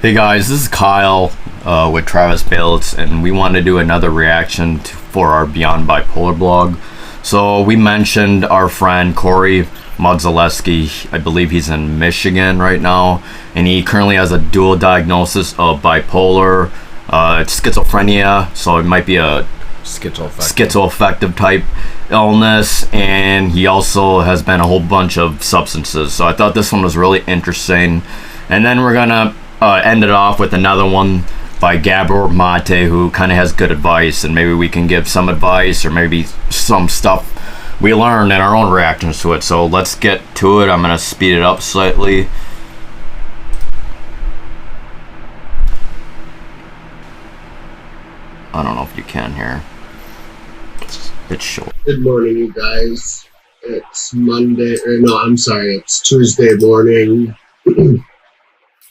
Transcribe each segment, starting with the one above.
Hey guys, this is Kyle with Travis Bailitz, and we want to do another reaction for our Beyond Bipolar blog. So we mentioned our friend Corey Modzaleski. I believe he's in Michigan right now, and he currently has a dual diagnosis of bipolar, schizophrenia, so it might be a schizoaffective type illness, and he also has been a whole bunch of substances. So I thought this one was really interesting. And then we're gonna end it off with another one by Gabor Mate, who kind of has good advice, and maybe we can give some advice or maybe some stuff we learned in our own reactions to it. So let's get to it. I'm gonna speed it up slightly. I don't know if you can hear. It's short. Good morning, you guys. It's Monday, it's Tuesday morning,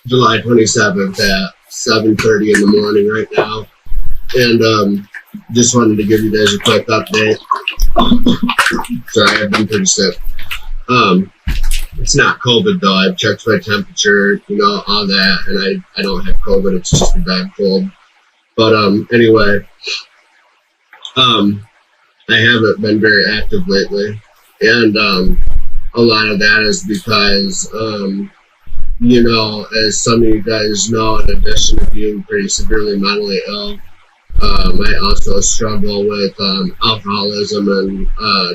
July 27th at 7:30 in the morning right now. And just wanted to give you guys a quick update. Sorry, I've been pretty sick. It's not COVID though. I've checked my temperature, all that, and I don't have COVID. It's just a bad cold. But anyway, I haven't been very active lately, and a lot of that is because, as some of you guys know, in addition to being pretty severely mentally ill, I also struggle with alcoholism and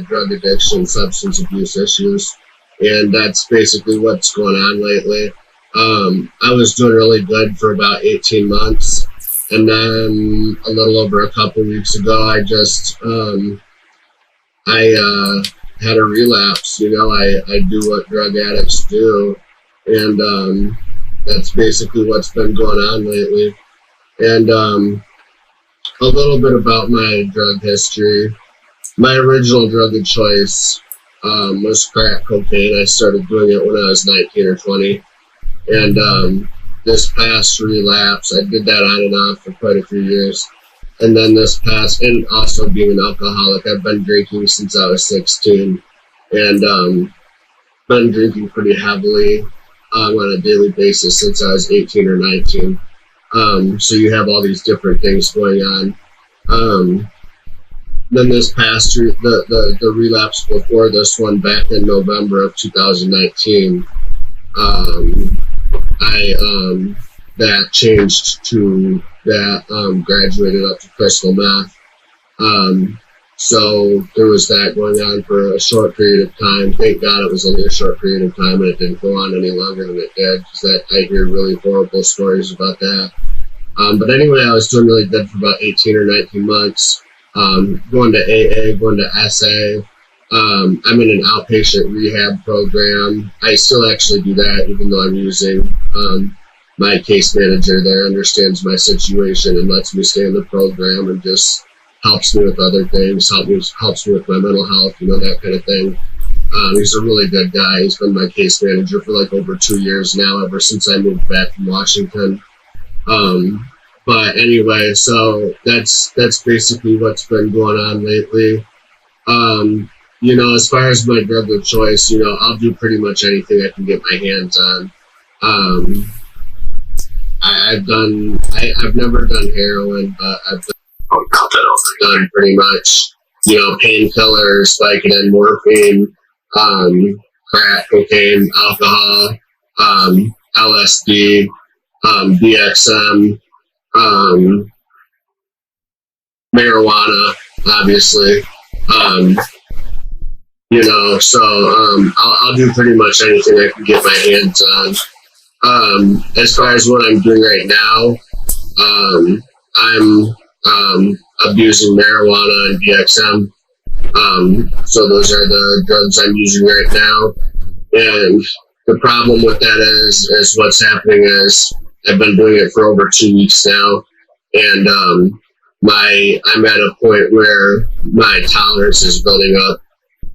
drug addiction, substance abuse issues, and that's basically what's going on lately. I was doing really good for about 18 months. And then a little over a couple weeks ago, I just, had a relapse. I do what drug addicts do. And that's basically what's been going on lately. And a little bit about my drug history. My original drug of choice was crack cocaine. I started doing it when I was 19 or 20. And this past relapse, I did that on and off for quite a few years. And then and also being an alcoholic, I've been drinking since I was 16, and been drinking pretty heavily on a daily basis since I was 18 or 19. So you have all these different things going on. Then this past, the relapse before this one back in November of 2019, that changed to that, graduated up to crystal meth. So there was that going on for a short period of time. Thank God it was only a short period of time and it didn't go on any longer than it did, because I hear really horrible stories about that. But anyway, I was doing really good for about 18 or 19 months, going to AA, going to SA. I'm in an outpatient rehab program. I still actually do that, even though I'm using my case manager there understands my situation and lets me stay in the program and just helps me with other things, helps me with my mental health, that kind of thing. He's a really good guy. He's been my case manager for like over 2 years now, ever since I moved back from Washington. But anyway, so that's basically what's been going on lately. As far as my drug of choice, I'll do pretty much anything I can get my hands on. I've never done heroin, but I've done pretty much, painkillers, Vicodin, morphine, crack, cocaine, alcohol, LSD, DXM, marijuana, obviously. I'll do pretty much anything I can get my hands on. As far as what I'm doing right now, I'm abusing marijuana and DXM. So those are the drugs I'm using right now. And the problem with that is what's happening is I've been doing it for over 2 weeks now, and I'm at a point where my tolerance is building up,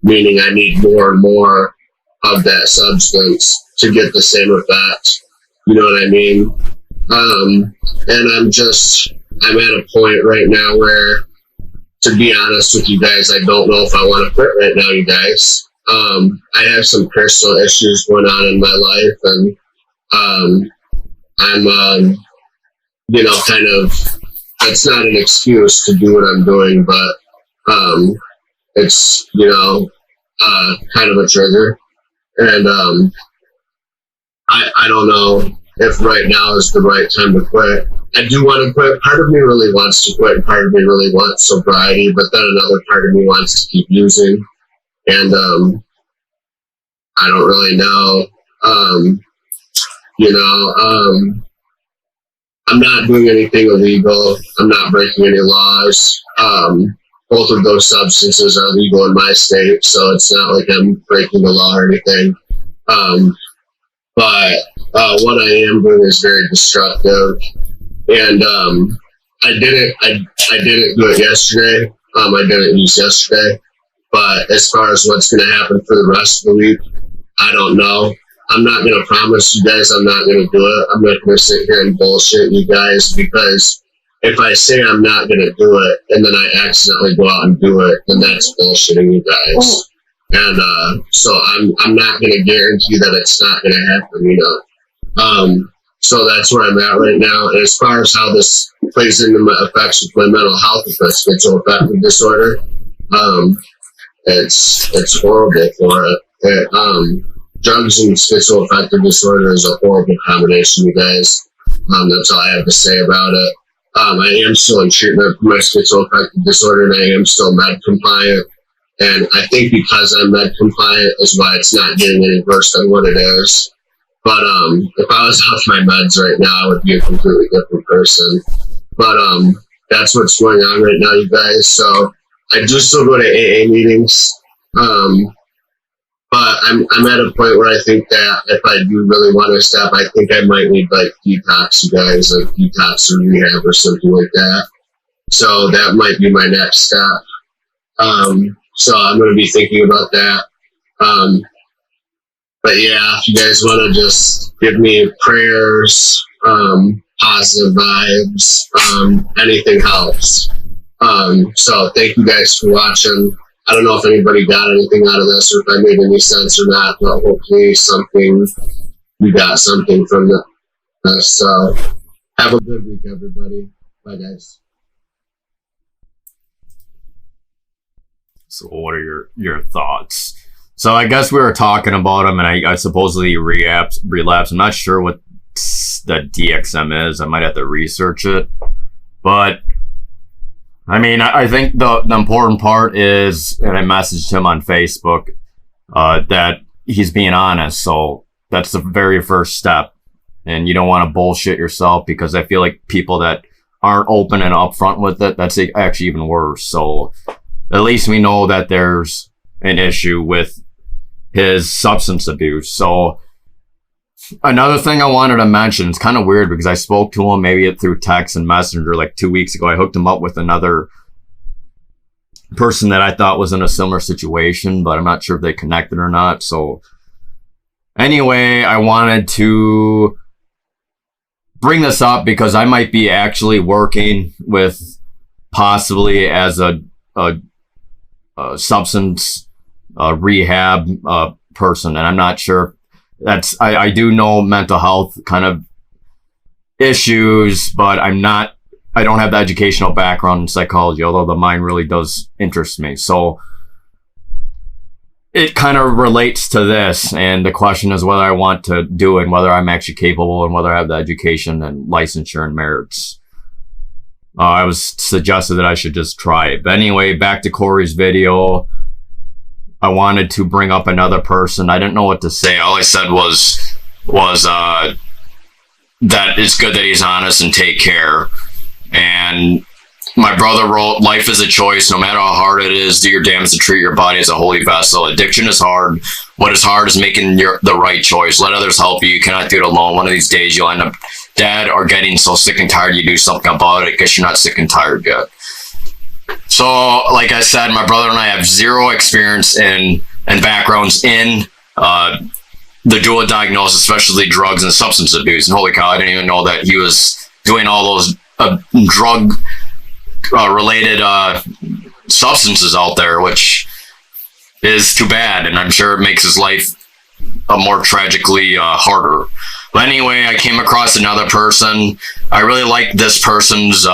meaning I need more and more of that substance to get the same effect. You know what I mean? And I'm at a point right now where, to be honest with you guys, I don't know if I want to quit right now, you guys. I have some personal issues going on in my life, and I'm, kind of, that's not an excuse to do what I'm doing, but it's, kind of a trigger. And I don't know if right now is the right time to quit. I do want to quit. Part of me really wants to quit, and part of me really wants sobriety, but then another part of me wants to keep using. And I don't really know. I'm not doing anything illegal. I'm not breaking any laws. Both of those substances are legal in my state, so it's not like I'm breaking the law or anything. But what I am doing is very destructive, and I didn't do it yesterday. I didn't use yesterday, but as far as what's going to happen for the rest of the week, I don't know. I'm not going to promise you guys I'm not going to do it. I'm not going to sit here and bullshit you guys, because if I say I'm not going to do it and then I accidentally go out and do it, then that's bullshitting you guys. And so I'm not going to guarantee that it's not going to happen, So that's where I'm at right now. And as far as how this plays into my effects with my mental health, with my schizoaffective disorder, it's horrible for it. Drugs and schizoaffective disorder is a horrible combination, you guys. That's all I have to say about it. I am still in treatment for my schizoaffective disorder, and I am still med compliant. And I think because I'm med compliant is why it's not getting any worse than what it is. But if I was off my meds right now, I would be a completely different person. But that's what's going on right now, you guys. So I do still go to AA meetings. But I'm at a point where I think that if I do really want to stop, I think I might need like detox, you guys, like detox or rehab or something like that. So that might be my next step. So I'm going to be thinking about that. But yeah, if you guys want to just give me prayers, positive vibes, anything helps. So thank you guys for watching. I don't know if anybody got anything out of this or if I made any sense or not, but hopefully we got something from this. So have a good week, everybody. Bye, guys. So what are your thoughts? So I guess we were talking about him, and I supposedly relapse. I'm not sure what the DXM is. I might have to research it. But I mean, I think the important part is, and I messaged him on Facebook, that he's being honest. So that's the very first step. And you don't want to bullshit yourself, because I feel like people that aren't open and upfront with it, that's actually even worse. So at least we know that there's an issue with his substance abuse. So another thing I wanted to mention, it's kind of weird because I spoke to him maybe through text and messenger like 2 weeks ago. I hooked him up with another person that I thought was in a similar situation, but I'm not sure if they connected or not. So anyway, I wanted to bring this up because I might be actually working with possibly as a substance rehab person, and I'm not sure. I do know mental health kind of issues, but I don't have the educational background in psychology, although the mind really does interest me. So it kind of relates to this, and the question is whether I want to do it and whether I'm actually capable and whether I have the education and licensure and merits. I was suggested that I should just try it. But anyway, back to Corey's video. I wanted to bring up another person. I didn't know what to say. All I said was that it's good that he's honest and take care. And my brother wrote, life is a choice. No matter how hard it is, do your damnedest to treat your body as a holy vessel. Addiction is hard. What is hard is making the right choice. Let others help you. You cannot do it alone. One of these days you'll end up dead or getting so sick and tired you do something about it because you're not sick and tired yet. So, like I said, my brother and I have zero experience and backgrounds in the dual diagnosis, especially drugs and substance abuse. And holy cow, I didn't even know that he was doing all those drug related substances out there, which is too bad. And I'm sure it makes his life more tragically harder. But anyway, I came across another person. I really like this person's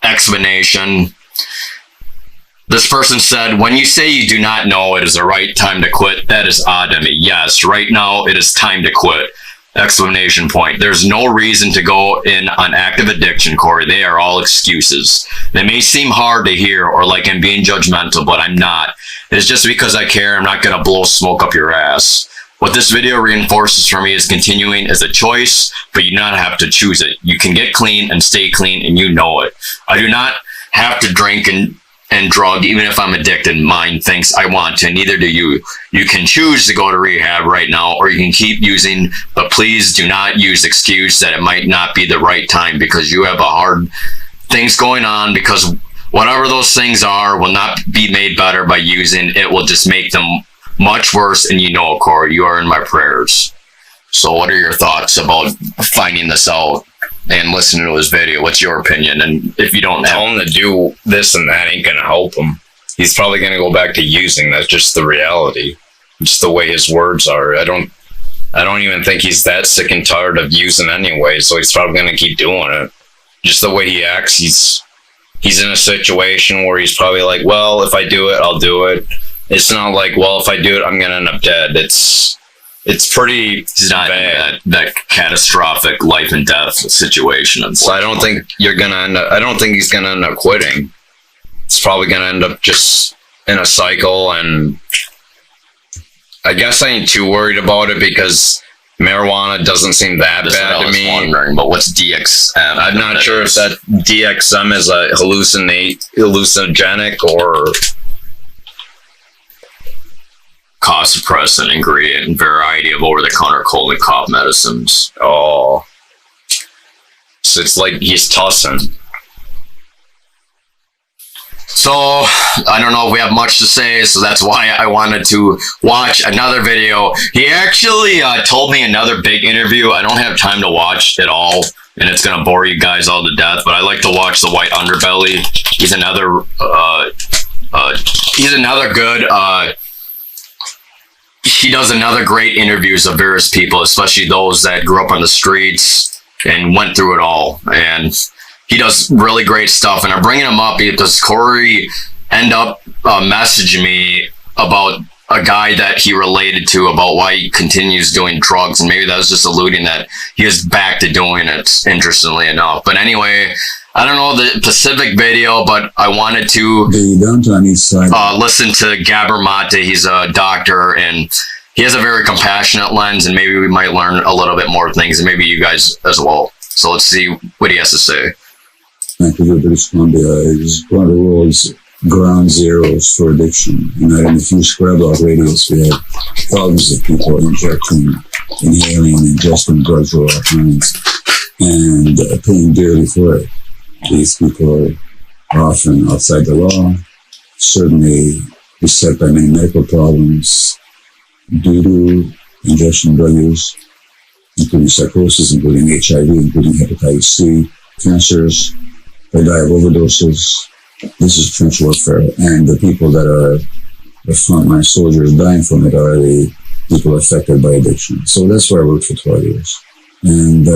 explanation. This person said, when you say you do not know it is the right time to quit, that is odd to me. Yes, right now it is time to quit. Exclamation point. There's no reason to go in on active addiction, Corey. They are all excuses. They may seem hard to hear or like I'm being judgmental, but I'm not. It's just because I care. I'm not going to blow smoke up your ass. What this video reinforces for me is continuing is a choice, but you do not have to choose it. You can get clean and stay clean, and you know it. I do not have to drink and drug, even if I'm addicted. Mind thinks I want to, neither do you. You can choose to go to rehab right now, or you can keep using, but please do not use excuse that it might not be the right time because you have a hard things going on, because whatever those things are will not be made better by using. It will just make them much worse, and you know, Corey, you are in my prayers. So what are your thoughts about finding this out and listening to his video? What's your opinion? And if you don't tell him to do this and that ain't gonna help him. He's probably gonna go back to using. That's just the reality. Just the way his words are. I don't even think he's that sick and tired of using anyway, so he's probably gonna keep doing it. Just the way he acts, he's in a situation where he's probably like, well, if I do it, I'll do it. It's not like, well, if I do it, I'm gonna end up dead. It's pretty. He's not in that catastrophic life and death situation. So I don't think you're gonna end up. I don't think he's gonna end up quitting. It's probably gonna end up just in a cycle, and I guess I ain't too worried about it because marijuana doesn't seem that bad to me. Wondering, but what's DXM? I'm not sure if that DXM is a hallucinogenic or cough suppressant ingredient and variety of over-the-counter cold and cough medicines. Oh. So it's like he's tossing. So, I don't know if we have much to say, so that's why I wanted to watch another video. He actually told me another big interview. I don't have time to watch it all, and it's going to bore you guys all to death, but I like to watch the white underbelly. He's another good... he does another great interviews of various people, especially those that grew up on the streets and went through it all. And he does really great stuff. And I'm bringing him up because Corey ended up messaging me about a guy that he related to, about why he continues doing drugs. And maybe that was just alluding that he is back to doing it, interestingly enough. But anyway, I don't know the specific video, but I wanted to listen to Gabor Mate. He's a doctor, and he has a very compassionate lens, and maybe we might learn a little bit more things, and maybe you guys as well. So let's see what he has to say. Vancouver, British Columbia is one of the world's ground zeros for addiction. In a few square block radius, we have thousands of people injecting, inhaling, ingesting drugs of all kinds, and paying dearly for it. These people are often outside the law, certainly beset by many medical problems due to injection drug use, including psychosis, including HIV, including hepatitis C, cancers. They die of overdoses. This is trench warfare, and the people that are the frontline soldiers dying from it are the people affected by addiction. So that's where I worked for 12 years. And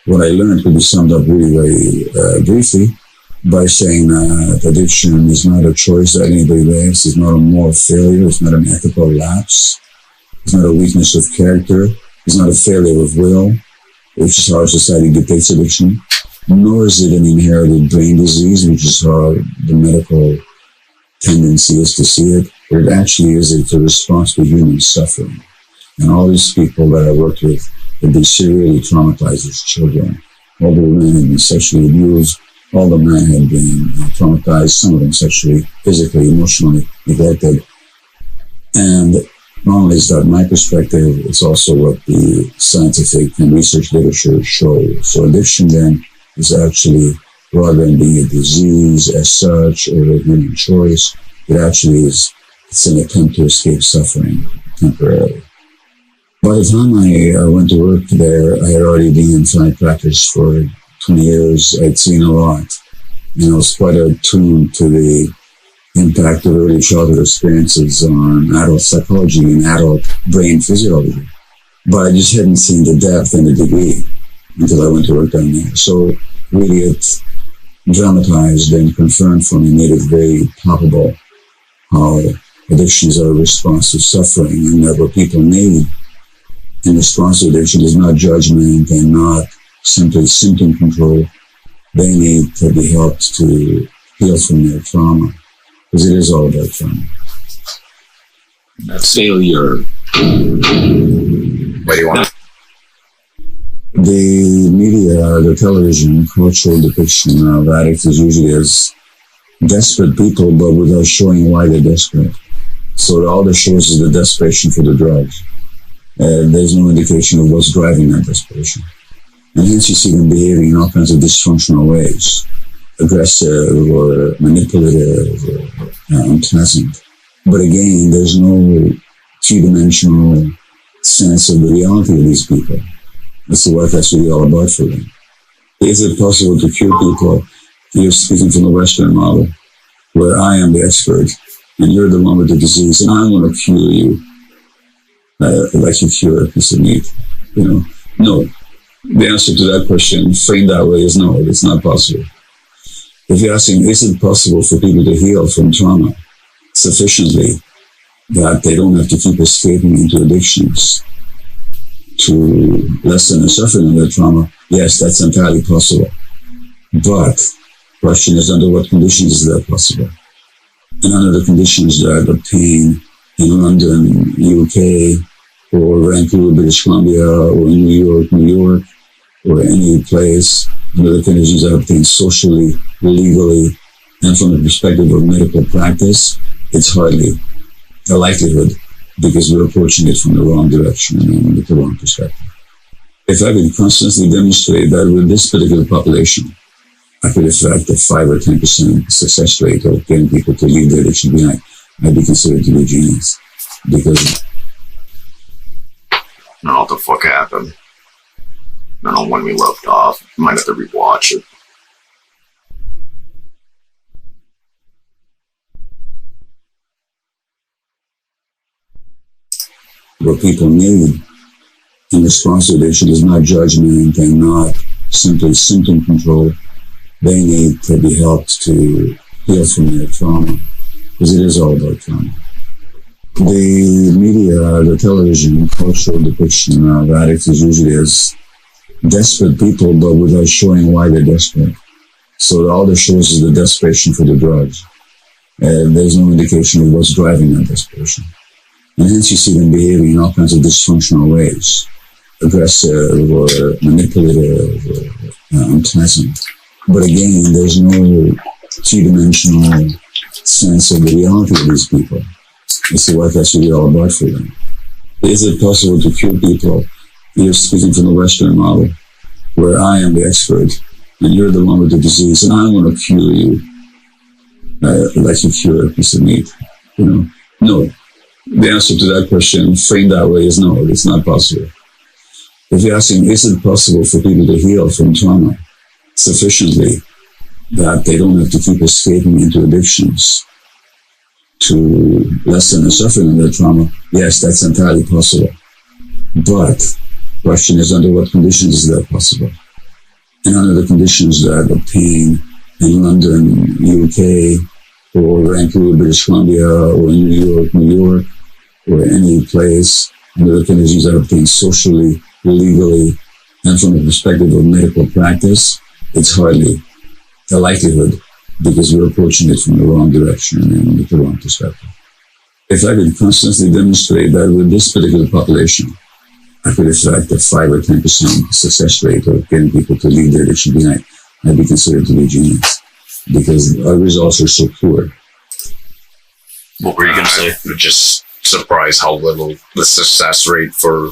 what I learned could be summed up really very briefly by saying that addiction is not a choice that anybody makes. It's not a moral failure. It's not an ethical lapse. It's not a weakness of character. It's not a failure of will, which is how our society dictates addiction. Nor is it an inherited brain disease, which is how the medical tendency is to see it. But it actually is a response to human suffering. And all these people that I worked with had been severely traumatized as children. All the women had been sexually abused. All the men had been traumatized, some of them sexually, physically, emotionally neglected. And not only is that my perspective, it's also what the scientific and research literature shows. So addiction then is actually, rather than being a disease as such or a human choice, it actually is, it's an attempt to escape suffering temporarily. By the time I went to work there, I had already been in family practice for 20 years. I'd seen a lot, and I was quite attuned to the impact of early childhood experiences on adult psychology and adult brain physiology. but I just hadn't seen the depth and the degree until I went to work down there. So really it dramatized and confirmed for me, made it very palpable how addictions are a response to suffering, and that what people need in response to addiction is not judgment and not simply symptom control. They need to be helped to heal from their trauma, because it is all about trauma. Failure. What do you want? The media, the television, cultural depiction of addicts is usually as desperate people, but without showing why they're desperate. So all that shows is the desperation for the drugs. There's no indication of what's driving that desperation. And hence you see them behaving in all kinds of dysfunctional ways, aggressive or manipulative or unpleasant. But again, there's no three-dimensional sense of the reality of these people. That's what that's really all about for them. Is it possible to cure people? You're speaking from the Western model, where I am the expert, and you're the one with the disease, and I'm going to cure you like you cure a piece of meat. No. The answer to that question, framed that way, is no. It's not possible. If you're asking, is it possible for people to heal from trauma sufficiently that they don't have to keep escaping into addictions to lessen the suffering of their trauma? Yes, that's entirely possible. But the question is, under what conditions is that possible? And under the conditions that obtain in London, UK, or Vancouver, British Columbia, or in New York, or any place, under the conditions that obtain socially, legally, and from the perspective of medical practice, it's hardly a likelihood, because we're approaching it from the wrong direction and with the wrong perspective. If I could constantly demonstrate that with this particular population, I could affect a 5 or 10% success rate of getting people to leave their addiction behind, I'd be considered to be a genius. Because I don't know what the fuck happened. I don't know when we left off. Might have to rewatch it. what people need in response to addiction is not judgment and not simply symptom control. They need to be helped to heal from their trauma, because it is all about trauma. The media, the television, cultural depiction of addicts is usually as desperate people, but without showing why they're desperate. So all that shows is the desperation for the drugs. There's no indication of what's driving that desperation. And hence you see them behaving in all kinds of dysfunctional ways, aggressive or manipulative or unpleasant. But again, there's no three-dimensional sense of the reality of these people. It's what that's really all about for them. Is it possible to cure people? You're speaking from the Western model, where I am the expert, and you're the one with the disease, and I'm going to cure you like you cure a piece of meat. No. The answer to that question, framed that way, is no. It's not possible. If you're asking, is it possible for people to heal from trauma sufficiently that they don't have to keep escaping into addictions to lessen the suffering of their trauma? Yes, that's entirely possible. But the question is, under what conditions is that possible? And under the conditions that obtain in London, UK, or Vancouver, British Columbia, or in New York, or any place, under the conditions that obtain socially, legally, and from the perspective of medical practice, it's hardly a likelihood, because we're approaching it from the wrong direction and with the wrong perspective. If I could constantly demonstrate that with this particular population, I could affect a 5 or 10% success rate of getting people to leave their addiction behind, I'd be considered to be a genius, because our results are so poor. What were you going to say? I'm just surprised how little the success rate for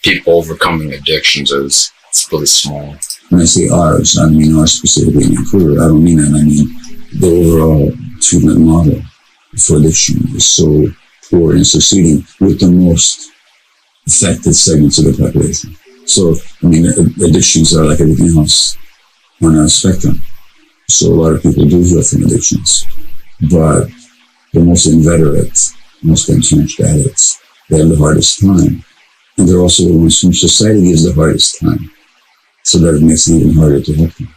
people overcoming addictions is. It's really small. When I say ours, I mean ours specifically in Vancouver. I don't mean that. I mean the overall treatment model for addiction is so poor in succeeding with the most affected segments of the population. So, I mean, addictions are like everything else on a spectrum. So a lot of people do heal from addictions, but the most inveterate, most entrenched addicts, they have the hardest time And they're also the ones whom society gives the hardest time. So that it makes it even harder to help them.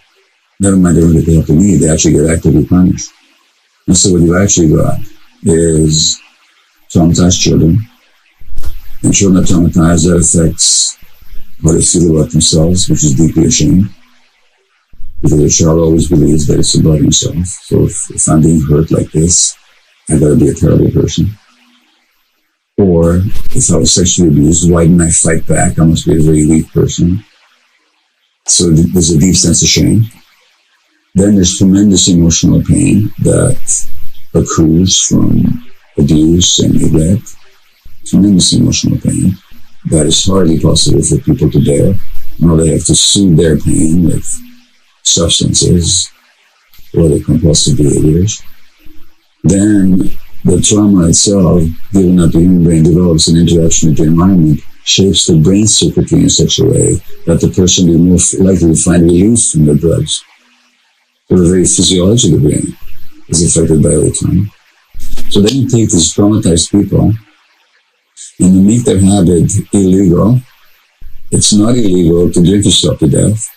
Never mind they don't get the help they need, they actually get actively punished. And so what you've actually got is traumatized children. And children that traumatized, that affects how they feel about themselves, which is deeply ashamed. Because a child always believes that it's about himself. So if I'm being hurt like this, I gotta be a terrible person. Or if I was sexually abused, why didn't I fight back? I must be a very weak person. So there's a deep sense of shame. Then there's tremendous emotional pain that accrues from abuse and neglect. Tremendous emotional pain that is hardly possible for people to bear. Now they have to soothe their pain with substances or their compulsive behaviors. Then the trauma itself, given that the human brain develops an interaction with the environment, shapes the brain circuitry in such a way that the person is more likely to find relief from the drugs. So the very physiology of the brain is affected by all time. So then you take these traumatized people and you make their habit illegal. It's not illegal to drink yourself to death.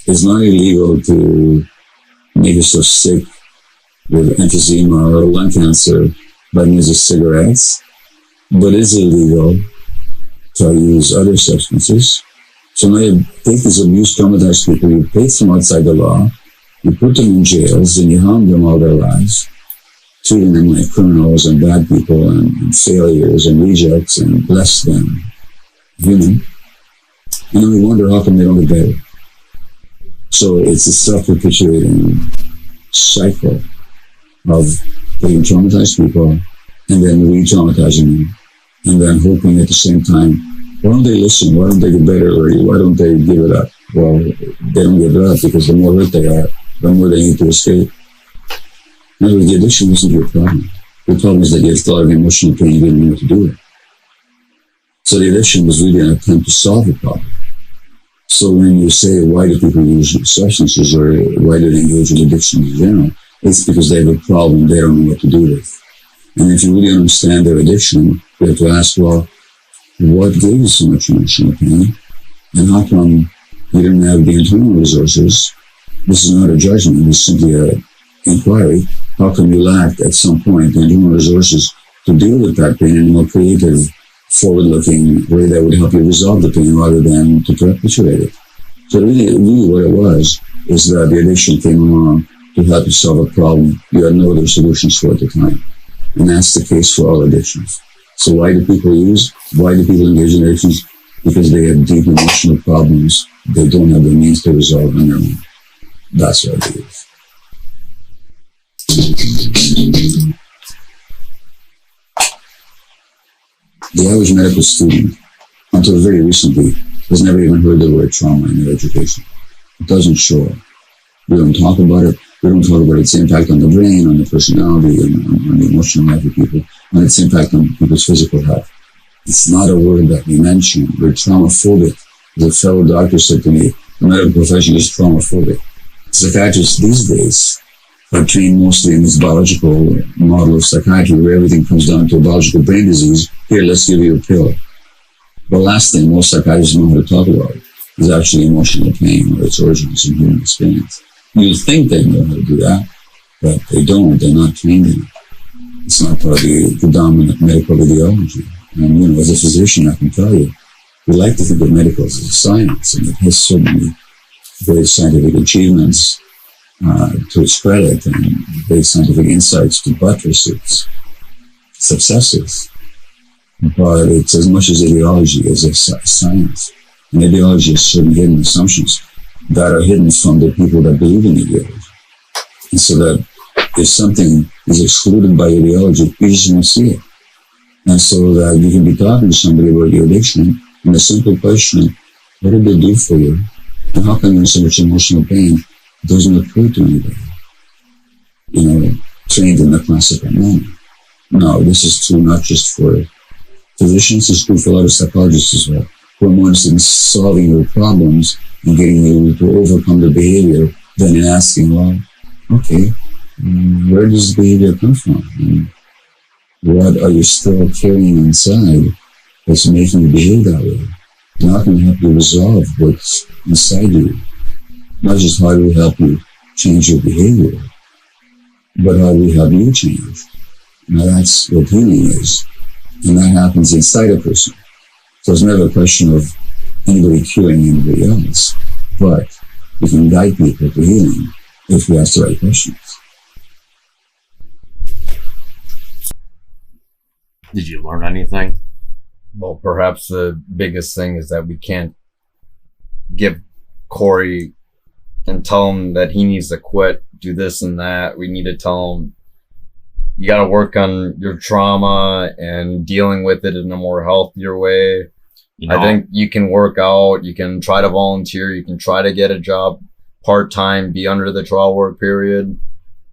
It's not illegal to make yourself sick with emphysema or lung cancer by means of cigarettes, but it's illegal to use other substances. So now you take these abused, traumatized people, you take them outside the law, you put them in jails, and you harm them all their lives, treating them like criminals and bad people and failures and rejects and less than human. And then we wonder how come they don't get better. So it's a self-perpetuating cycle of taking traumatized people and then re-traumatizing them and then hoping at the same time, why don't they listen? Why don't they get better already? Why don't they give it up? Well, they don't give it up because the more hurt they are, the more they need to escape. In other words, the addiction isn't your problem. The problem is that you have a lot of emotional pain you didn't know what to do with. So the addiction was really an attempt to solve the problem. So when you say, why do people use substances or why do they engage in addiction in general, it's because they have a problem they don't know what to do with. And if you really understand their addiction, you have to ask, well, what gave you so much emotional pain? And how come you didn't have the internal resources? This is not a judgment, it's simply an inquiry. How come you lacked at some point the internal resources to deal with that pain in a more creative, forward-looking way that would help you resolve the pain rather than to perpetuate it? So really what it was is that the addiction came along to help you solve a problem you had no other solutions for at the time. And that's the case for all addictions. So why do people use? Why do people engage in addictions? Because they have deep emotional problems they don't have the means to resolve on their own. That's what it is. The average medical student, until very recently, has never even heard the word trauma in their education. It doesn't show up. We don't talk about it. We don't talk about its impact on the brain, on the personality, on the emotional life of people, on its impact on people's physical health. It's not a word that we mention. We're traumaphobic. As a fellow doctor said to me, the medical profession is traumaphobic. Psychiatrists these days are trained mostly in this biological model of psychiatry where everything comes down to a biological brain disease. Here, let's give you a pill. The last thing most psychiatrists know how to talk about is actually emotional pain or its origins in human experience. You think they know how to do that, but they don't. They're not trained in it. It's not part of the dominant medical ideology. And, as a physician, I can tell you, we like to think of medical as a science, and it has so many great scientific achievements to its credit and great scientific insights to buttress its successes. But it's as much as ideology as a science. And ideology is certain hidden assumptions that are hidden from the people that believe in ideology. And so that if something is excluded by ideology, you just won't see it. And so that you can be talking to somebody about your addiction, and the simple question, what did they do for you? And how come you're in so much emotional pain? It doesn't occur to anybody, trained in the classical manner. No, this is true not just for physicians, it's true for a lot of psychologists as well, who are more interested in solving your problems and getting you to overcome the behavior than in asking, well, okay, where does the behavior come from? And what are you still carrying inside that's making you behave that way. We're not going to help you resolve what's inside you. Not just how do we help you change your behavior, but how do we help you change? Now that's what healing is. And that happens inside a person. So it's never a question of anybody curing anybody else, but we can guide people to healing if we ask the right questions. Did you learn anything? Well, perhaps the biggest thing is that we can't give Corey and tell him that he needs to quit, do this and that. We need to tell him, you got to work on your trauma and dealing with it in a more healthier way. You know, I think you can work out, you can try to volunteer, you can try to get a job part-time, be under the trial work period,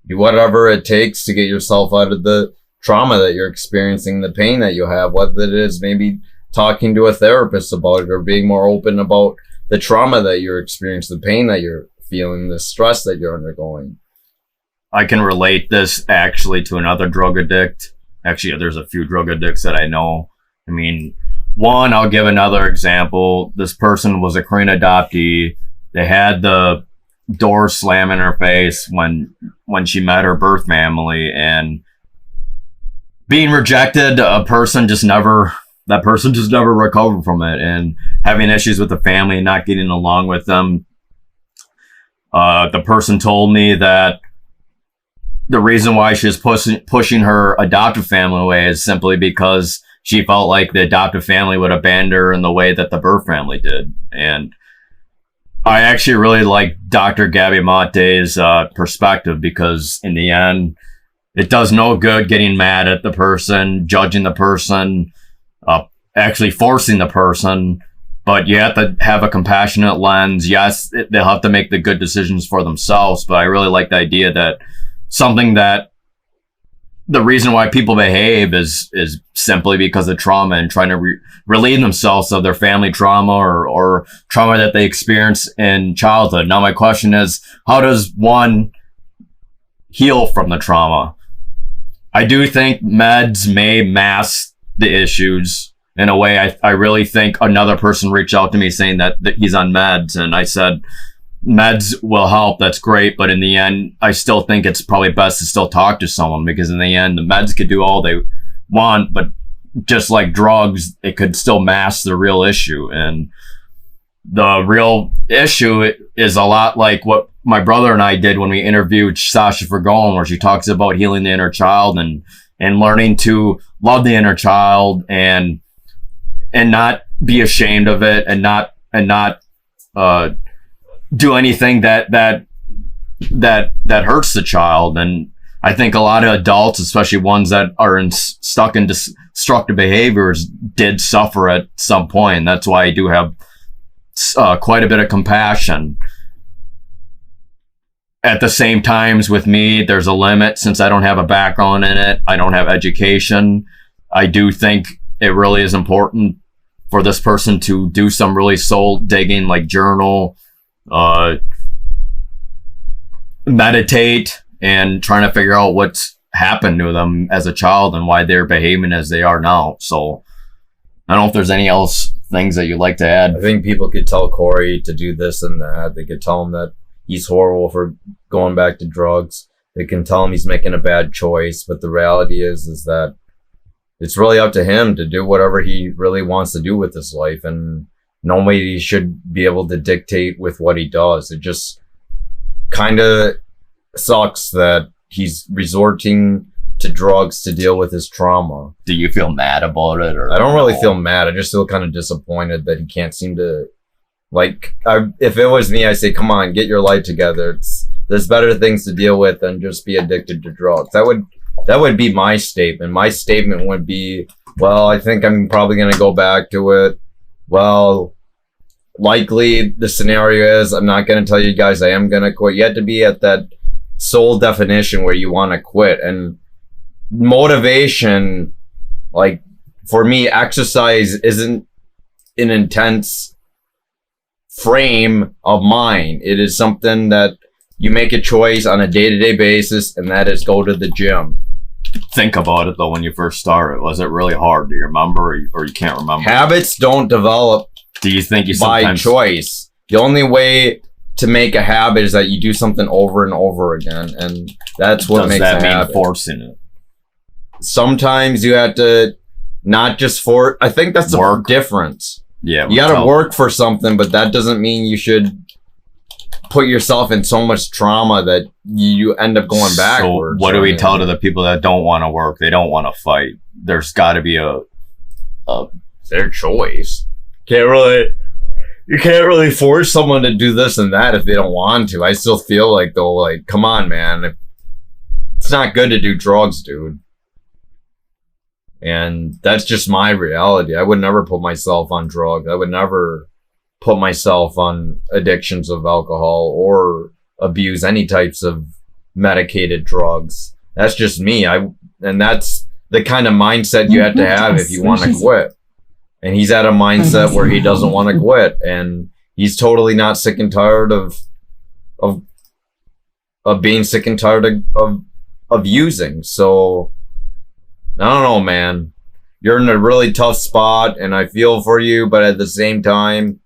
do whatever it takes to get yourself out of the trauma that you're experiencing, the pain that you have, whether it is maybe talking to a therapist about it or being more open about the trauma that you're experiencing, the pain that you're feeling, the stress that you're undergoing. I can relate this actually to another drug addict. Actually, there's a few drug addicts that I know. I mean, one, I'll give another example. This person was a Korean adoptee. They had the door slam in her face when she met her birth family, and being rejected, that person just never recovered from it, and having issues with the family and not getting along with them. The person told me that the reason why she was pushing her adoptive family away is simply because she felt like the adoptive family would abandon her in the way that the birth family did. And I actually really like Dr. Gabby Mate's perspective, because in the end, it does no good getting mad at the person, judging the person, actually forcing the person, but you have to have a compassionate lens. Yes, they'll have to make the good decisions for themselves, but I really like the idea that something that the reason why people behave is simply because of trauma and trying to relieve themselves of their family trauma or trauma that they experienced in childhood. Now, my question is, how does one heal from the trauma? I do think meds may mask the issues in a way. I really think another person reached out to me saying that he's on meds, and I said, meds will help, that's great, but in the end, I still think it's probably best to still talk to someone, because in the end, the meds could do all they want, but just like drugs, it could still mask the real issue. And the real issue is a lot like what my brother and I did when we interviewed Sasha Fergon, where she talks about healing the inner child and learning to love the inner child and not be ashamed of it, and not do anything that hurts the child. And I think a lot of adults, especially ones that are stuck in destructive behaviors, did suffer at some point. And that's why I do have quite a bit of compassion. At the same times, with me, there's a limit. Since I don't have a background in it, I don't have education, I do think it really is important for this person to do some really soul digging, like journal, meditate, and trying to figure out what's happened to them as a child and why they're behaving as they are now. So I don't know if there's any else things that you'd like to add. I think people could tell Corey to do this and that. They could tell him that he's horrible for going back to drugs. They can tell him he's making a bad choice, but the reality is that it's really up to him to do whatever he really wants to do with his life, and nobody should be able to dictate with what he does. It just kind of sucks that he's resorting to drugs to deal with his trauma. Do you feel mad about it? Or I don't really feel mad. I just feel kind of disappointed that he can't seem to, if it was me, I'd say, come on, get your life together. There's better things to deal with than just be addicted to drugs. That would be my statement. My statement would be, well, I think I'm probably going to go back to it. Well, likely the scenario is I'm not going to tell you guys I am going to quit. You have to be at that soul definition where you want to quit. And motivation, like for me, exercise isn't an intense frame of mind. It is something that you make a choice on a day-to-day basis, and that is go to the gym. think about it though when you first started? Was it really hard? Do you remember, or you can't remember? Habits don't develop Do you think you by sometimes choice. The only way to make a habit is that you do something over and over again, and that's what does makes that a mean habit. forcing it? Sometimes you have to not just for. I think that's the Work. difference. Yeah, You got to work for something, but that doesn't mean you should put yourself in so much trauma that you end up going backwards. So what do we tell to the people that don't want to work? They don't want to fight. There's got to be a their choice. You can't really force someone to do this and that if they don't want to. I still feel like though, like, come on, man. It's not good to do drugs, dude. And that's just my reality. I would never put myself on drugs. I would never put myself on addictions of alcohol or abuse any types of medicated drugs. That's just me. And that's the kind of mindset you have to have if you want to quit. And he's at a mindset where he doesn't want to quit, and he's totally not sick and tired of being sick and tired of using. So I don't know, man. You're in a really tough spot, and I feel for you, but at the same time,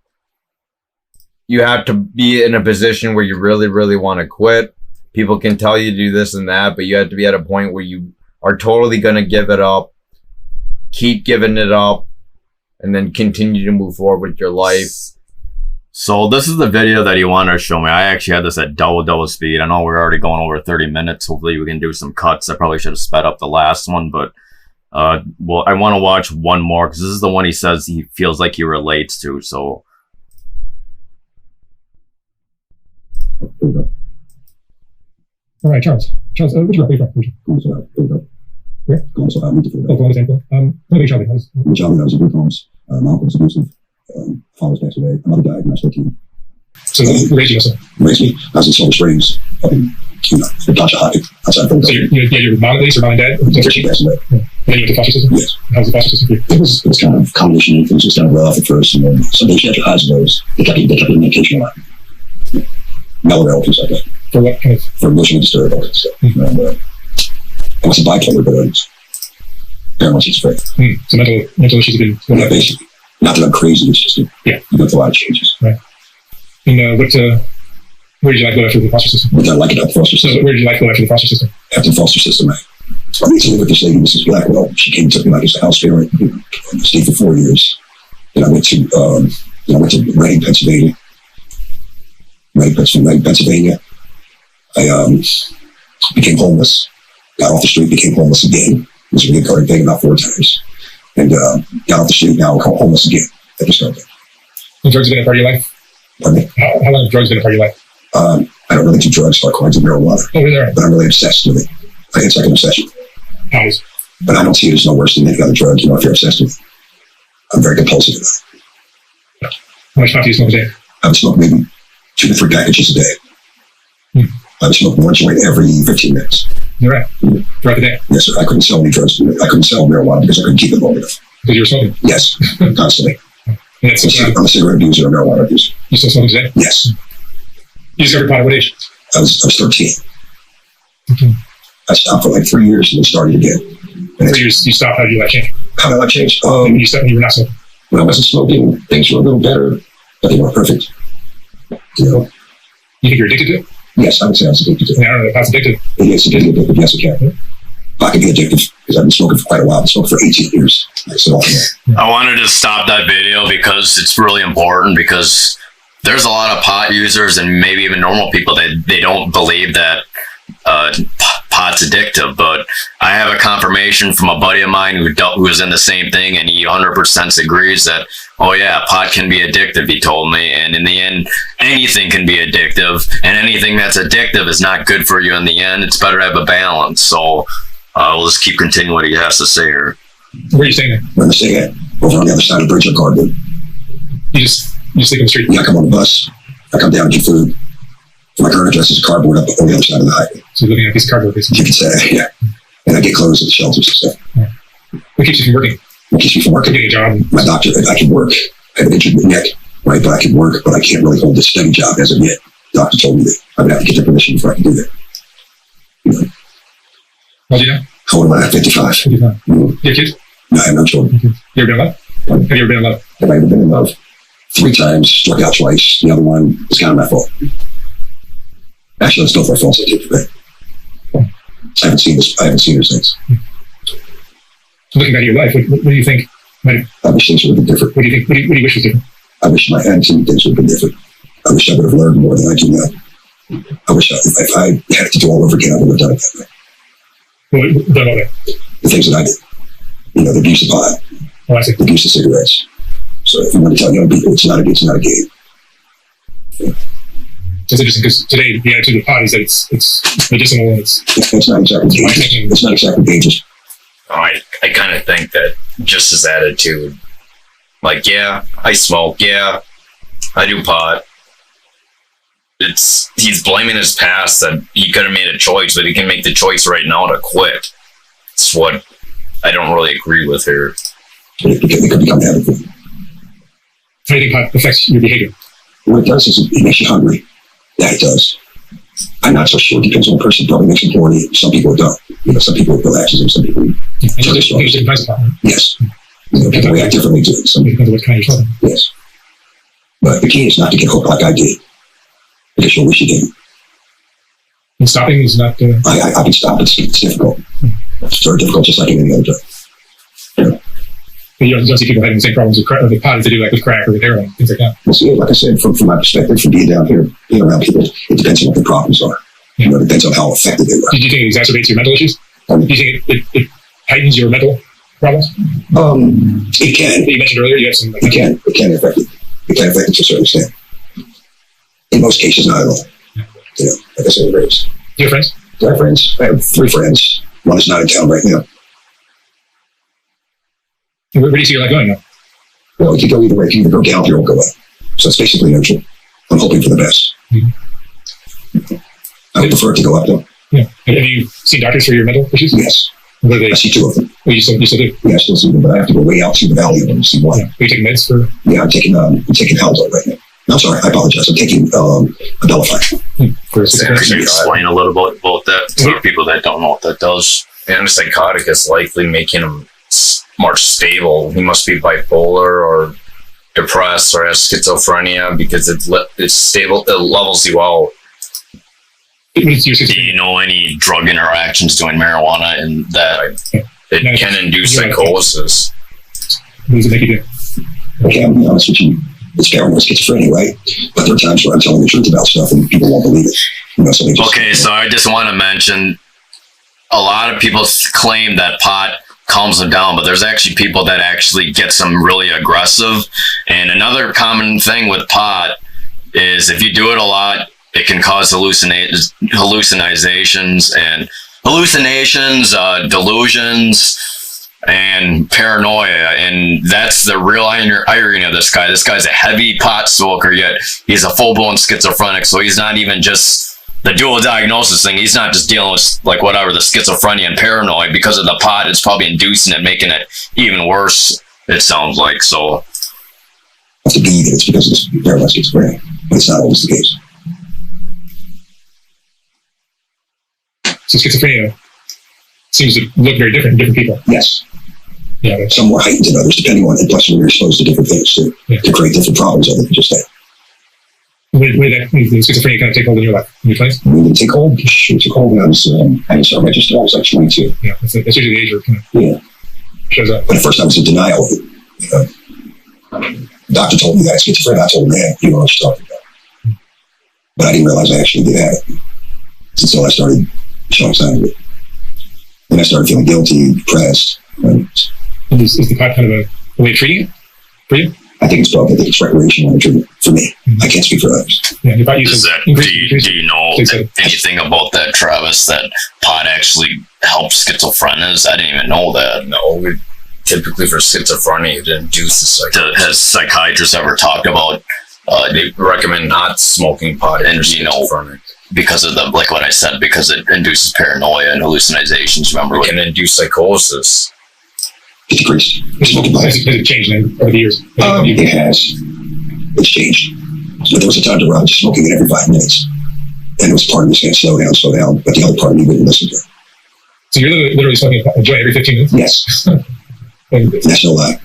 you have to be in a position where you really, really want to quit. People can tell you to do this and that, but you have to be at a point where you are totally going to give it up, keep giving it up, and then continue to move forward with your life. So this is the video that you wanted to show me. I actually had this at double speed. I know we're already going over 30 minutes. Hopefully we can do some cuts. I probably should have sped up the last one, but well, I want to watch one more because this is the one he says he feels like he relates to. So all right, Charles. Charles, which rock are you from? Where? Oklahoma, same thing. What about Charlie? My childhood, I was in group homes. My uncle was abusive. Father's passed away. My mother died when I was 13. So who raised you? Raised me. I was in Silver Springs, up in the Dodge High, outside of So your mom at least, or mom and dad? She passed away. And then you went to foster system? Yes. How was the foster system for you? It was kind of a combination of things. It was kind of rough at first, and then some days you had your highs and lows. They kept getting medication a lot. Mellow, things like that. For what kind of? For emotional disturbance and stuff. And, I wasn't bipolar, but I was paranoid schizophrenia. So mental issues have been. Yeah, basically. Not that I'm crazy, it's just you go through a lot of changes. Right. And where did you like to go after the foster system? What did I like about the foster So system? where did you like to go after the foster system? After the foster system, I recently with this lady, Mrs. Blackwell. She came and took me like as a house parent. I stayed for 4 years. Then I went to Reading, Pennsylvania. Pennsylvania. I became homeless. Got off the street, became homeless again. It was a recurring thing about 4 times. And got off the street, now I'm homeless again. That just started. And drugs have been a part of your life? Pardon me? How long have drugs been a part of your life? I don't really do drugs, hardcore. I do marijuana. Oh, really? But I'm really obsessed with it. It's like an obsession. How is? But I don't see it as no worse than any other drug. If you're obsessed with it. I'm very compulsive about it. How much pot do you smoke a day? I would smoke maybe 2 to 3 packages a day. I would smoke 1 joint every 15 minutes. You're right. Throughout the day? Yes, sir. I couldn't sell any drugs. I couldn't sell marijuana because I couldn't keep it long enough. Because you were smoking? Yes, constantly. And that's, I'm a cigarette abuser and a marijuana abuser. You still smoking today? Yes. You discovered pot at what age? I was 13. Okay. I stopped for like 3 years and then started again. And 3 years, you stopped. How did your life change? how did I change? When you stopped when you were not smoking? When I wasn't smoking, things were a little better, but they weren't perfect. You know? You think you're addicted to it? Yes, I would say I was addicted to it. I don't know. That's addictive. Yes, it can be addictive. Yes, it can. I can be addictive because I've been smoking for quite a while. I've been smoking for 18 years. I wanted to stop that video because it's really important, because there's a lot of pot users and maybe even normal people that they don't believe that pot's addictive. But I have a confirmation from a buddy of mine who was in the same thing, and he 100% agrees that, oh yeah, pot can be addictive, he told me. And in the end, anything can be addictive, and anything that's addictive is not good for you in the end. It's better to have a balance. So we'll just keep continuing what he has to say here. Where are you staying? Where am I staying at? Over on the other side of the bridge on Cardboard. You sleep on the street? Yeah, I come on the bus. I come down and get food. My current address is Cardboard up on the other side of the highway. So you're living in a piece of cardboard, basically? You could say, yeah. And I get clothes at the shelters and stuff. Yeah. What keeps you from working? What keeps me from working? Getting a job? My doctor, I can work. I have an injured neck, right? But I can work, but I can't really hold this steady job as of yet. The doctor told me that I would have to get their permission before I can do that. You know? What do you know? How old am I? 55. 55. Mm. You have kids? No, I have no children. You ever been in love? Have you ever been in love? Have I ever been in love? 3 times, struck out twice. The other one was kind of my fault. Actually, it's not my fault. I take it back. I haven't seen her since. Looking back at your life, what do you think might have... I wish things would have been different. What do you think? What do you wish was different? I wish my attitude things would have been different. I wish I would have learned more than I do now. I wish if I had to do all over again, I would have done it that way. What about that? The things that I did. You know, the abuse of pot, Oh, I see. the abuse of cigarettes. So if you want to tell young people it's not a game. It's interesting because today the attitude of pot is that it's medicinal and it's Not exactly dangerous. It's not exactly dangerous. I kind of think that just his attitude, like, yeah, I smoke, yeah, I do pot. He's blaming his past that he could have made a choice, but he can make the choice right now to quit. It's what I don't really agree with here. It could become habitual. how do you think pot affects your behavior? What it does is it makes you hungry. Yeah, it does. I'm not so sure. It depends on the person. Probably makes them horny. Some people don't. You know, some people it relaxes them. Some people. And so there's different kinds of pot, right? Yes. You know, people react differently to it. Some It depends on what kind you're smoking. yes. But the key is not to get hooked like I did. Because you'll wish you didn't. And stopping is not... I can stop. It's difficult. It's very difficult, just like any other drug. You don't see people having the same problems with pot as they do like with crack or with heroin, things like that. Well, see, like I said, from my perspective, from being down here, being around people, it depends on what their problems are. Yeah. You know, it depends on how effective they were. Do you think it exacerbates your mental issues? Do you think it heightens your mental problems? It can. You mentioned earlier you have some... It can affect it. It can affect it to a certain extent. In most cases, not at all. You know, like I said, it varies. Do you have friends? Do I have friends? I have 3 friends. One is not in town right now. Where do you see your life going now? Well, it can go either way. It can either go down or it will go up. So it's basically neutral. I'm hoping for the best. Mm-hmm. I would prefer it to go up, though. Yeah. Have you seen doctors for your mental issues? Yes. What are they? I see 2 of them. Oh, you still do? Yeah, I still see them, but I have to go way out to the valley of them to see one. Yeah. Are you taking meds for... Yeah, I'm taking Haldol right now. No, I'm sorry, I apologize. I'm taking Abilify. for Could you explain a little bit about that for people that don't know what that does? Antipsychotic is likely making him more stable. He must be bipolar or depressed or has schizophrenia because it's stable. It levels you out. Do you know any drug interactions doing marijuana and that? It can induce psychosis. What does it make you do? Okay, I'm going to be honest with you. It's paranoid schizophrenia, right? But there are times where I'm telling the truth about stuff and people won't believe it. You know, so they just, Okay, so I just want to mention a lot of people claim that pot calms them down, but there's actually people that actually get some really aggressive. And another common thing with pot is if you do it a lot, it can cause hallucinations, delusions, and paranoia. And that's the real irony of this guy. This guy's a heavy pot smoker, yet he's a full-blown schizophrenic. So he's not even just the dual diagnosis thing. He's not just dealing with like whatever the schizophrenia and paranoid. Because of the pot, it's probably inducing it, making it even worse, it sounds like. So have to believe that it's because it's paranoid schizophrenia, but it's not always the case. So schizophrenia seems to look very different in different people. Yes. Yeah. Some more heightened than others, depending on, and plus when you're exposed to different things to create different problems other than just that. Where did the schizophrenia kind of take hold in your life? In your 20s? When did it take hold? It took hold when I didn't start registered. I was like 22. Yeah, that's usually the age where it kind of shows up. But at first I was in denial of it. You know? The doctor told me that I had schizophrenia. I told him, man, you know what you're talking about. But I didn't realize I actually did have it until I started showing signs of it. Then I started feeling guilty, depressed. And is the pot kind of a way of treating it for you? I think it's recreational treatment for me. I can't speak for others. Yeah, your pot use is that, do you know anything about that, Travis, that pot actually helps schizophrenics? I didn't even know that. No, typically for schizophrenia, it induces psychosis. Has psychiatrists ever talked about they recommend not smoking pot in schizophrenic? Because of the, like what I said, because it induces paranoia and hallucinations. Remember, it can induce psychosis. It decreased. Has it changed over the years? It has. It's changed. But there was a time where I was smoking it every 5 minutes. And it was part of me saying, slow down. But the other part of me wouldn't listen to it. So you're literally smoking a joint every 15 minutes? Yes. And That's no lie.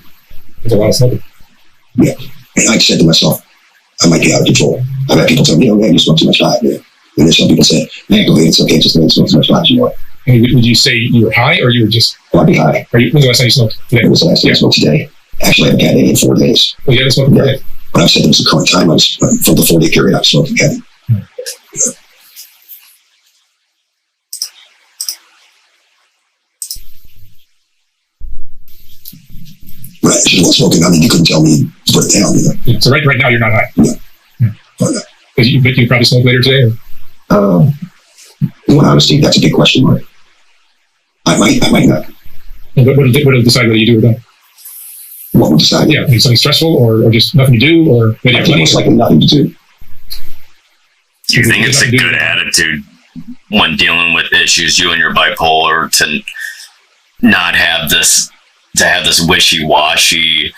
there's a lot of smoking. Yeah. And I said to myself, I might be out of control. I've had people tell me, oh, man, you smoke too much pot, man. And then some people say, man, go ahead, it's okay, just don't smoke too much pot, you know what? And would you say you were high or you were just, Well, I'd be high. when's the last time you smoked? Today? It was the last time I smoked today. Actually, I haven't had any in 4 days. Well, you haven't smoked today? But I've said there was a current time I was, from the 4-day period, I was smoking heavy. Right, she was smoking. I mean, you couldn't tell me to put it down, you know. Yeah. So right now you're not high. But, But you probably smoke later today? Or? in all honesty, that's a big question mark. I might not. What'll decide whether you do or don't? What would decide? Yeah, maybe something stressful or just nothing to do or maybe It's almost like nothing to do. Do you think it's a good attitude when dealing with issues, you and your bipolar, to not have this, to have this wishy-washy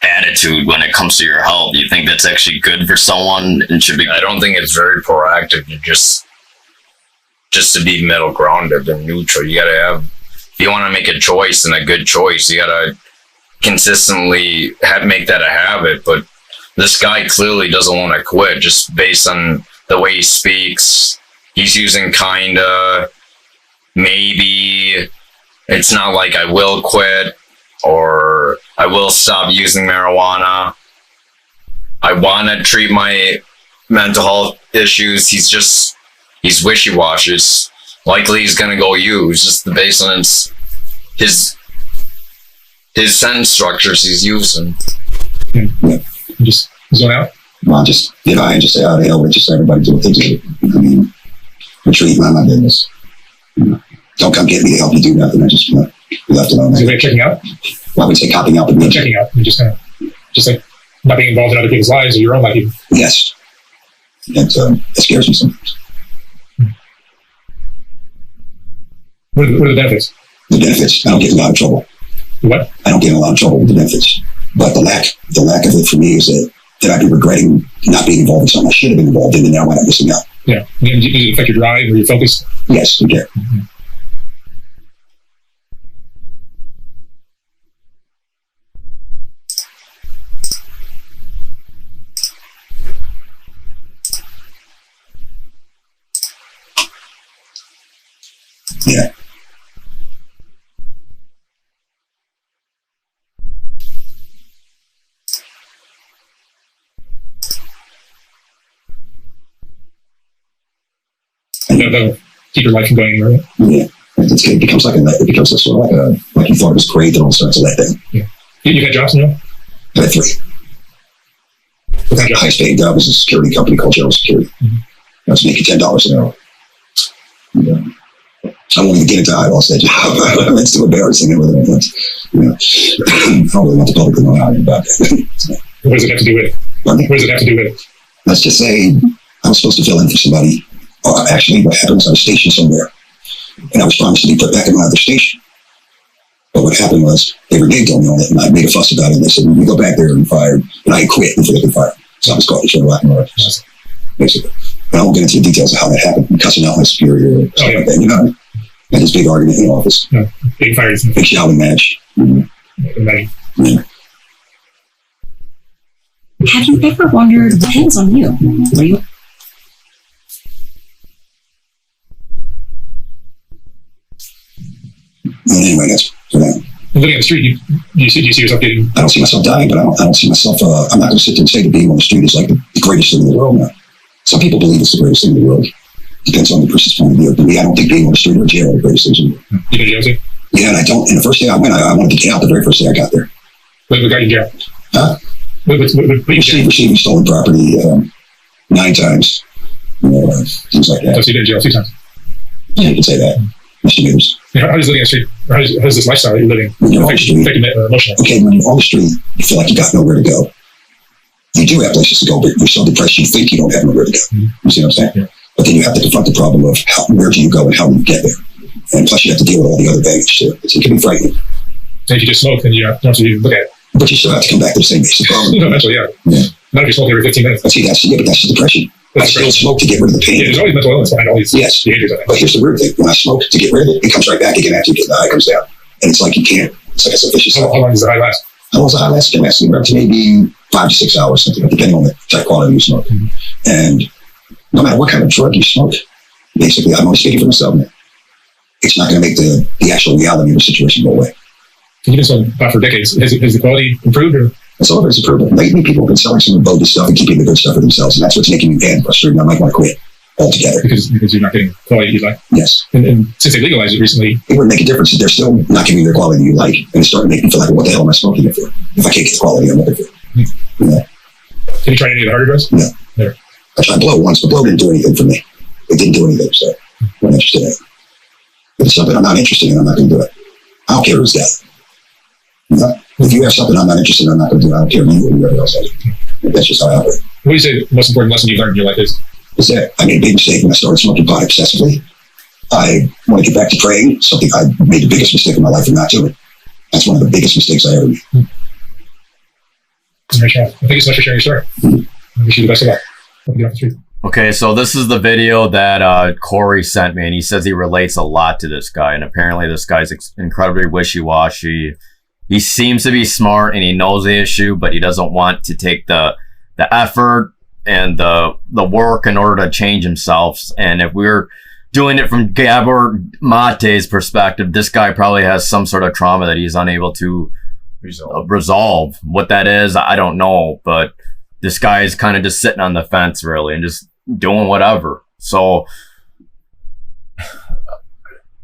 attitude when it comes to your health? Do you think that's actually good for someone and should be? I don't think it's very proactive to just to be middle grounded and neutral. You gotta have, if you want to make a choice and a good choice, you gotta consistently make that a habit. But this guy clearly doesn't want to quit just based on the way he speaks. He's using kinda, maybe. It's not like I will quit or I will stop using marijuana. I want to treat my mental health issues. He's wishy-washy. Likely he's going to go use just based on his sentence structures he's using. You just zone out? Well, just get high and just say, oh, the hell, just everybody do what they do. I mean, retreat, mind my business. You know, don't come get me to help you do nothing. I just, you know, be left alone. Is there a way of checking out? Well, I would say copping out, but Checking out. And just like not being involved in other people's lives or your own life even. yes. It scares me sometimes. What are the benefits? The benefits, I don't get in a lot of trouble. What? I don't get in a lot of trouble with the benefits. But the lack of it for me is that I'd be regretting not being involved in something I should have been involved in, and now I'm missing out. Yeah. Does it affect your drive or your focus? Yes, okay. Mm-hmm. Yeah. That'll keep your life from going anywhere. Yeah. It becomes a sort of like you thought it was great, then all starts to let down. Yeah. You've had jobs now? I had 3. What kind of The jobs? highest paying job was a security company called General Security. Mm-hmm. I was making $10 an hour. And, I won't even get into how I lost that job. It's too embarrassing. You know, I don't really want the public to know how about that. What does it have to do with? What What does it have to do with? Let's just say I was supposed to fill in for somebody. Actually, what happened was I was stationed somewhere, and I was promised to be put back in my other station. But what happened was they reneged on me on it, and I made a fuss about it. And they said, "We go back there and fired," and I quit before they could fire. So I was caught in rock and roll, basically. But I won't get into the details of how that happened. I'm cussing out my superior, or something like that. You know, had this big argument in the office, No. Being fired is big shouting match. imagine. Yeah. Have you ever wondered what hangs on you? Were you And anyway, that's for that. living on the street? Do you see yourself getting? I don't see myself dying, but I don't see myself. I'm not going to sit there and say that being on the street is like the greatest thing in the world. Now, some people believe it's the greatest thing in the world. Depends on the person's point of view. But me, I don't think being on the street or jail are the greatest things in the world. You know jail too? Yeah, and I don't. And the first day I went, I wanted to get out the very first day I got there. What got you in jail? Huh? What you in jail? Receiving stolen property 9 times. You know, things like So that. you've been in jail 2 times. Yeah, you can say that. Misdemeanors. How does living on the street? How does this lifestyle that you're living When you're on the affect street, you emotionally? okay, when you're on the street, you feel like you got nowhere to go. You do have places to go, but you're so depressed you think you don't have nowhere to go. You see what I'm saying? Yeah. But then you have to confront the problem of where do you go and how do you get there? And plus you have to deal with all the other baggage too. It can be frightening. And if you just smoke, then you don't have to even look at it. But you still have to come back to the same basic problem. Eventually, yeah. Yeah. Not if you smoke every 15 minutes. But see, that's the depression. I still smoke to get rid of the pain. Yeah, there's always mental illness behind all these Yes. behaviors. I think. But here's the weird thing. When I smoke to get rid of it, it comes right back again after you get the high comes down. And it's like you can't, it's like it's a vicious How cycle. long does the high last? How long does the high last? It can last anywhere up to maybe 5 to 6 hours, something, depending on the type of quality you smoke. Mm-hmm. And no matter what kind of drug you smoke, basically, I'm only speaking for myself, man. It's not going to make the actual reality of the situation go away. You've been selling pot for decades. Has the quality improved? Or? Some of it's improvement. Lately, people have been selling some of the bogus stuff and keeping the good stuff for themselves. And that's what's making me mad and frustrated. I might want to quit altogether. Because you're not getting quality you like. Yes. And since they legalized it recently, it wouldn't make a difference if they're still not giving you the quality you like. And it's starting to make me feel like, what the hell am I smoking it for? If I can't get the quality I'm looking for. Mm-hmm. Yeah. Can you try any of the harder drugs? No. Never. I tried blow once, but blow didn't do anything for me. It didn't do anything, so I'm not interested in it. If it's something I'm not interested in, I'm not going to do it. I don't care who's dead. You know? If you have something I'm not interested in, I'm not going to do it. I don't care you or whoever else has it. That's just how I operate. What do you say the most important lesson you've learned in your life is? Is that I made a big mistake when I started smoking pot obsessively. I want to get back to praying, something I made the biggest mistake in my life of not doing. That's one of the biggest mistakes I ever made. Thank you so much for sharing your story. I wish you the best of luck. Hope you get off the street. Okay, so this is the video that Corey sent me, and he says he relates a lot to this guy, and apparently this guy's incredibly wishy-washy. He seems to be smart and he knows the issue, but he doesn't want to take the effort and the work in order to change himself. And if we're doing it from Gabor Mate's perspective, this guy probably has some sort of trauma that he's unable to resolve. What that is, I don't know, but this guy is kind of just sitting on the fence really and just doing whatever. So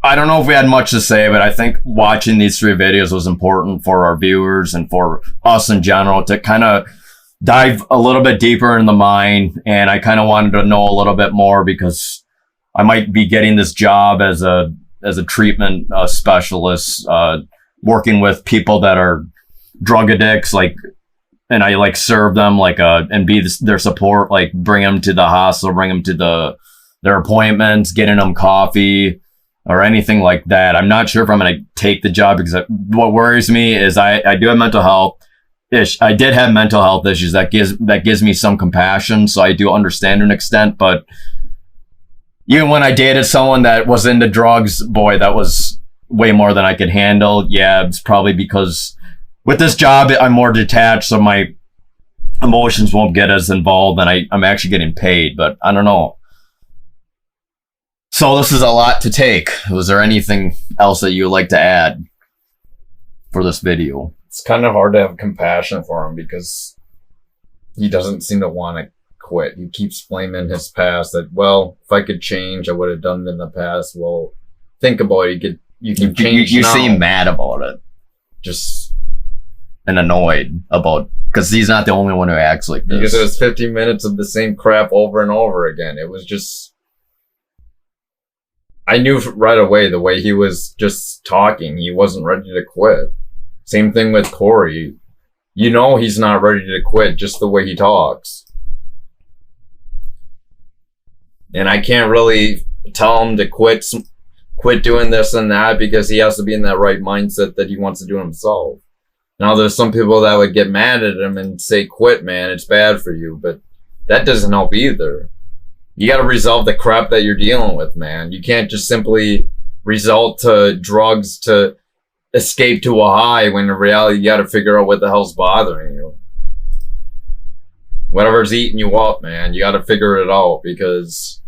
I don't know if we had much to say, but I think watching these 3 videos was important for our viewers and for us in general to kind of dive a little bit deeper in the mind. And I kind of wanted to know a little bit more because I might be getting this job as a treatment specialist, working with people that are drug addicts, and I serve them and be their support, bring them to the hospital, bring them to their appointments, getting them coffee or anything like that. I'm not sure if I'm going to take the job because what worries me is I do have mental health. I did have mental health issues. That gives me some compassion. So I do understand to an extent, but even when I dated someone that was into drugs, boy, that was way more than I could handle. Yeah, it's probably because with this job, I'm more detached, so my emotions won't get as involved, and I'm actually getting paid, but I don't know. So this is a lot to take. Was there anything else that you would like to add for this video? It's kind of hard to have compassion for him because he doesn't seem to want to quit. He keeps blaming his past that, well, if I could change, I would have done it in the past. Well, think about it. You can change. You now. seem mad about it. Just and annoyed about, because he's not the only one who acts like this. Because it was 15 minutes of the same crap over and over again. It was just, I knew right away the way he was just talking, he wasn't ready to quit. Same thing with Corey. You know he's not ready to quit just the way he talks. And I can't really tell him to quit doing this and that because he has to be in that right mindset that he wants to do himself. Now, there's some people that would get mad at him and say, quit, man, it's bad for you. But that doesn't help either. You got to resolve the crap that you're dealing with, man. You can't just simply resort to drugs to escape to a high when in reality you got to figure out what the hell's bothering you. Whatever's eating you up, man, you got to figure it out because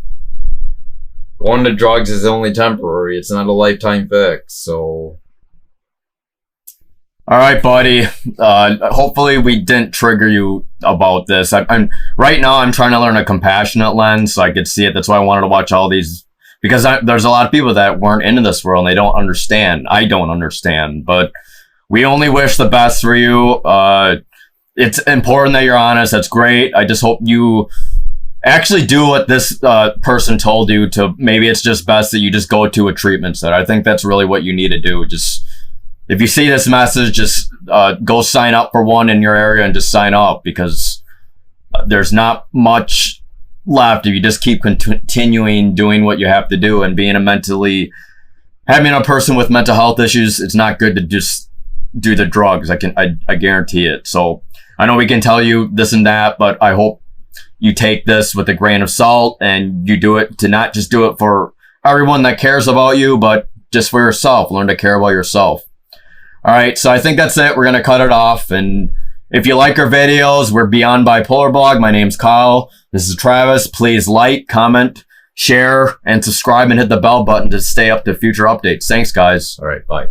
going to drugs is only temporary. It's not a lifetime fix, so... All right, buddy. Hopefully we didn't trigger you about this. I'm right now I'm trying to learn a compassionate lens so I could see it. That's why I wanted to watch all these, because there's a lot of people that weren't into this world and they don't understand. I don't understand, but we only wish the best for you. It's important that you're honest. That's great. I just hope you actually do what this person told you to. Maybe it's just best that you just go to a treatment center. I think that's really what you need to do. Just, if you see this message, just go sign up for one in your area and just sign up, because there's not much left if you just keep continuing doing what you have to do and having a person with mental health issues. It's not good to just do the drugs. I guarantee it. So I know we can tell you this and that, but I hope you take this with a grain of salt and you do it to not just do it for everyone that cares about you, but just for yourself. Learn to care about yourself. All right, so I think that's it. We're going to cut it off. And if you like our videos, we're Beyond Bipolar Blog. My name's Kyle. This is Travis. Please like, comment, share, and subscribe and hit the bell button to stay up to future updates. Thanks, guys. All right, bye.